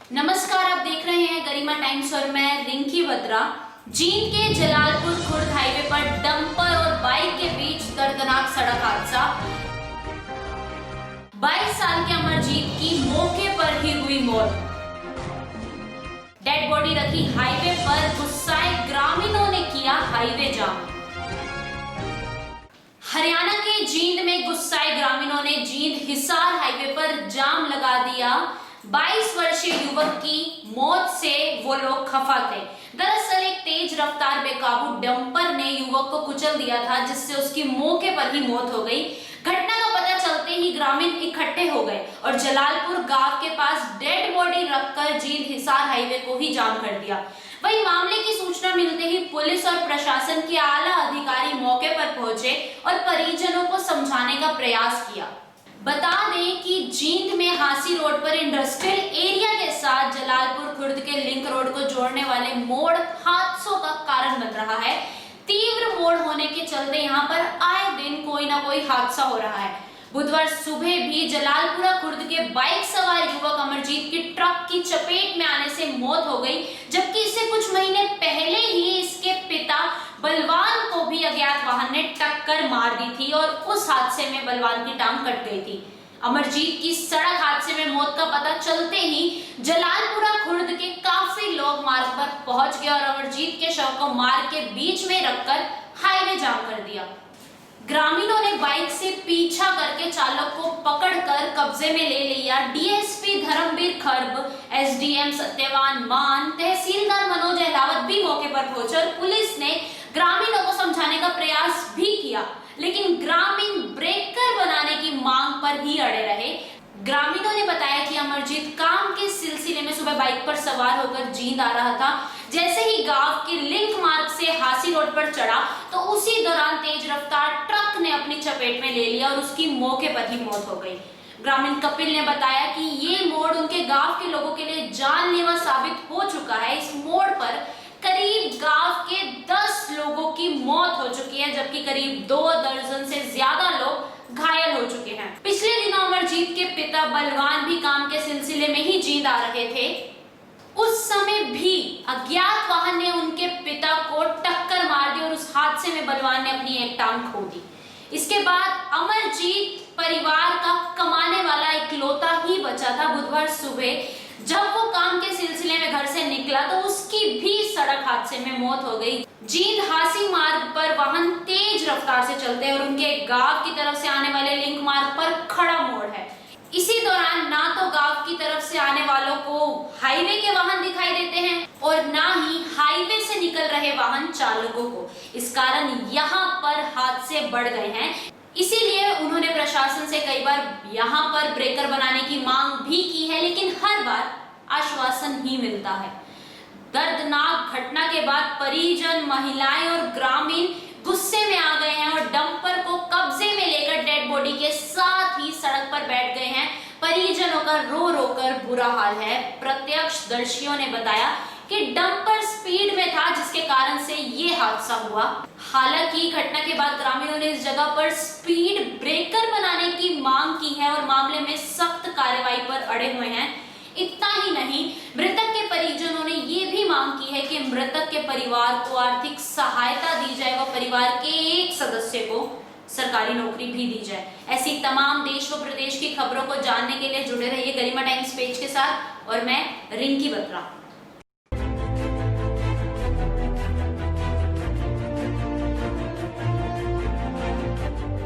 नमस्कार, आप देख रहे हैं गरिमा टाइम्स और मैं रिंकी बत्रा। जींद के जलालपुर खुर्द हाईवे पर डंपर और बाइक के बीच दर्दनाक सड़क हादसा। 22 साल के अमरजीत की मौके पर ही हुई मौत। डेड बॉडी रखी हाईवे पर, गुस्साए ग्रामीणों ने किया हाईवे जाम। हरियाणा के जींद में गुस्साए ग्रामीणों ने जींद हिसार हाईवे पर जाम लगा दिया। 22 वर्षीय युवक की मौत से वो लोग खफा थे। दरअसल एक तेज रफ्तार बेकाबू डंपर ने युवक को कुचल दिया था, जिससे उसकी मौके पर ही मौत हो गई। घटना का पता चलते ही ग्रामीण इकट्ठे हो गए और जलालपुर गांव के पास डेड बॉडी रखकर जींद हिसार हाईवे को ही जाम कर दिया। वहीं मामले की सूचना मिलते ही पुलिस और प्रशासन के आला अधिकारी मौके पर पहुंचे और परिजनों को समझाने का प्रयास किया। बता दें कि जींद में हांसी रोड पर इंडस्ट्रियल एरिया के साथ जलालपुर खुर्द के लिंक रोड को जोड़ने वाले मोड़ हादसों का कारण बन रहा है। तीव्र मोड़ होने के चलते यहाँ पर आए दिन कोई ना कोई हादसा हो रहा है। बुधवार सुबह भी जलालपुरा खुर्द के बाइक सवार युवक अमरजीत की ट्रक की चपेट में आने से मौत हो गई, जबकि इससे कुछ महीने पहले ही इसके पिता बलवान को भी अज्ञात वाहन ने टक्कर मार दी थी और उस हादसे में बलवान की टांग कट गई थी। अमरजीत की सड़क हादसे में मौत का पता चलते ही जलालपुरा खुर्द के काफी लोग मार्ग पर पहुंच गए और अमरजीत के शव को मार्ग के बीच में रखकर हाईवे जाम कर दिया। ग्रामीणों ने बाइक से पीछा करके चालक को पकड़कर कब्जे में ले लिया। डीएसपी धर्मवीर खर्ब, एसडीएम सत्यवान मान, तहसीलदार मनोज अहलावत भी मौके पर पहुंचे और पुलिस ने ग्रामीणों को समझाने का प्रयास भी किया, लेकिन ग्रामीण ब्रेकर बनाने की मांग पर ही अड़े रहे। ग्रामीणों ने बताया कि अमरजीत काम के सिलसिले में सुबह बाइक पर सवार होकर जींद आ रहा था। जैसे ही गांव के लिंक मार्ग से हांसी रोड पर चढ़ा तो उसी दौरान तेज रफ्तार ट्रक ने अपनी चपेट में ले लिया और उसकी मौके पर ही मौत हो गई। ग्रामीण कपिल ने बताया कि ये मोड़ उनके गांव के लोगों के लिए जानलेवा साबित हो चुका है। इस मोड़ पर करीब गांव के 10 लोगों की मौत हो चुकी है, जबकि करीब 2 दर्जन से ज्यादा लोग घायल हो चुके हैं। पिछले दिनों अमरजीत के पिता बलवान भी काम के सिलसिले में ही जींद आ रहे थे। उस समय भी अज्ञात वाहन ने उनके पिता को टक्कर मार दी और उस हादसे में बलवान ने अपनी एक टांग खो दी। इसके बाद अमरजीत परिवार का कमाने वाला इकलौता ही बचा था। बुधवार सुबह जब वो काम के सिलसिले में घर से निकला तो उसकी भी सड़क हादसे में मौत हो गई। जींद हांसी मार्ग पर वाहन तेज रफ्तार से चलते हैं और उनके गांव की तरफ से आने वाले लिंक मार्ग पर खड़ा मोड़ है। इसी दौरान ना तो गांव की तरफ से आने वालों को हाईवे के वाहन दिखाई देते हैं और ना ही हाईवे से निकल रहे वाहन चालकों को। इस कारण यहाँ पर हादसे बढ़ गए हैं। इसीलिए उन्होंने प्रशासन से कई बार यहाँ पर ब्रेकर बनाने की मांग भी की है, लेकिन हर बार आश्वासन ही मिलता है। दर्दनाक घटना के बाद परिजन, महिलाएं और ग्रामीण गुस्से में आ गए हैं और डंपर को कब्जे में लेकर डेड बॉडी के साथ ही सड़क पर बैठ गए हैं। परिजनों का रो रो कर बुरा हाल है। प्रत्यक्षदर्शियों ने बताया कि डंपर स्पीड में था, जिसके कारण से ये हादसा हुआ। हालांकि घटना के बाद ग्रामीणों ने इस जगह पर स्पीड ब्रेकर बनाने की मांग की है और मामले में सख्त कार्रवाई पर अड़े हुए हैं। इतना ही नहीं, मृतक के परिजनों ने ये भी मांग की है कि मृतक के परिवार को आर्थिक सहायता दी जाए व परिवार के एक सदस्य को सरकारी नौकरी भी दी जाए। ऐसी तमाम देश व प्रदेश की खबरों को जानने के लिए जुड़े रहिए गरिमा टाइम्स पेज के साथ और मैं रिंकी बत्रा।